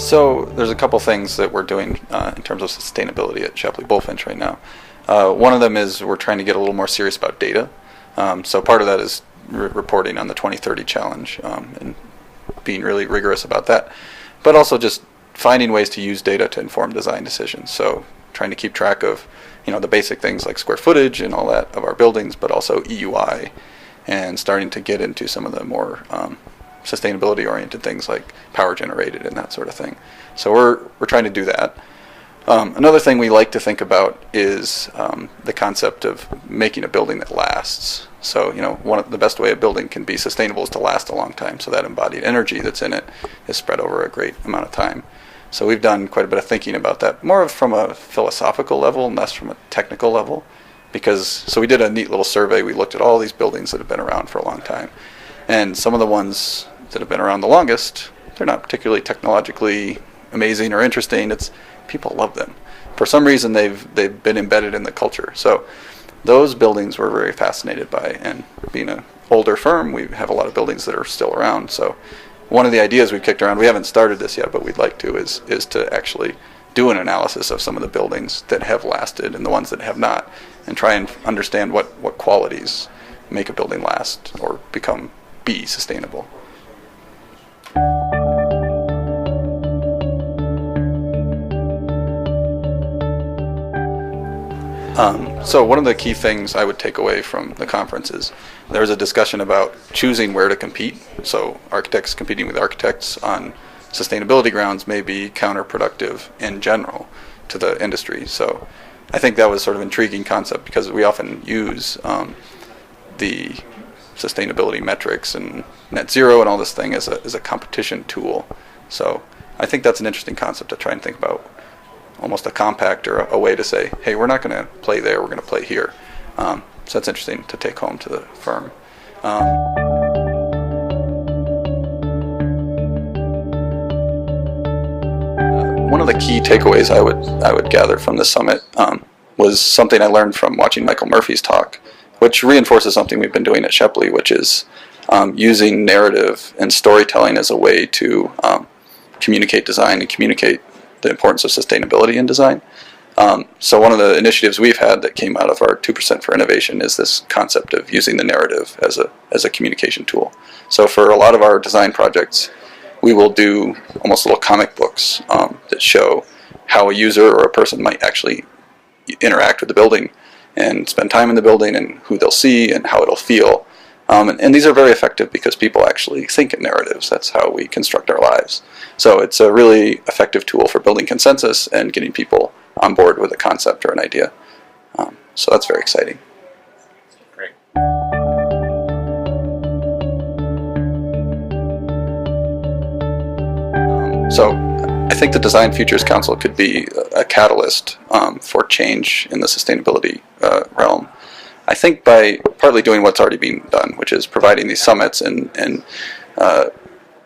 So there's a couple things that we're doing in terms of sustainability at Shepley Bulfinch right now. One of them is we're trying to get a little more serious about data. So part of that is reporting on the 2030 challenge and being really rigorous about that, but also just finding ways to use data to inform design decisions. So trying to keep track of, the basic things like square footage and all that of our buildings, but also EUI, and starting to get into some of the more sustainability-oriented things like power generated and that sort of thing. So we're trying to do that. Another thing we like to think about is the concept of making a building that lasts. So, one of the best way a building can be sustainable is to last a long time. So that embodied energy that's in it is spread over a great amount of time. So we've done quite a bit of thinking about that, more from a philosophical level and less from a technical level. So we did a neat little survey. We looked at all these buildings that have been around for a long time. And some of the ones that have been around the longest, they're not particularly technologically amazing or interesting. It's people love them. For some reason, they've been embedded in the culture. So those buildings we're very fascinated by. And being an older firm, we have a lot of buildings that are still around. So one of the ideas we've kicked around, we haven't started this yet, but we'd like to, is to actually do an analysis of some of the buildings that have lasted and the ones that have not, and try and understand what qualities make a building last or be sustainable. So one of the key things I would take away from the conference is there was a discussion about choosing where to compete. So architects competing with architects on sustainability grounds may be counterproductive in general to the industry. So I think that was sort of an intriguing concept because we often use the sustainability metrics and net zero and all this thing as a competition tool. So I think that's an interesting concept to try and think about, almost a compact or a way to say, hey, we're not going to play there, we're going to play here. So that's interesting to take home to the firm. One of the key takeaways I would gather from this summit was something I learned from watching Michael Murphy's talk, which reinforces something we've been doing at Shepley, which is using narrative and storytelling as a way to communicate design and communicate the importance of sustainability in design. So one of the initiatives we've had that came out of our 2% for Innovation is this concept of using the narrative as a communication tool. So for a lot of our design projects, we will do almost little comic books that show how a user or a person might actually interact with the building and spend time in the building and who they'll see and how it'll feel. And these are very effective because people actually think in narratives. That's how we construct our lives. So it's a really effective tool for building consensus and getting people on board with a concept or an idea. So that's very exciting. Great. So I think the Design Futures Council could be a catalyst for change in the sustainability realm. I think by partly doing what's already being done, which is providing these summits and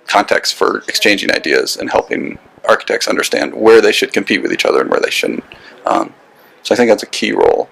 context for exchanging ideas and helping architects understand where they should compete with each other and where they shouldn't. So I think that's a key role.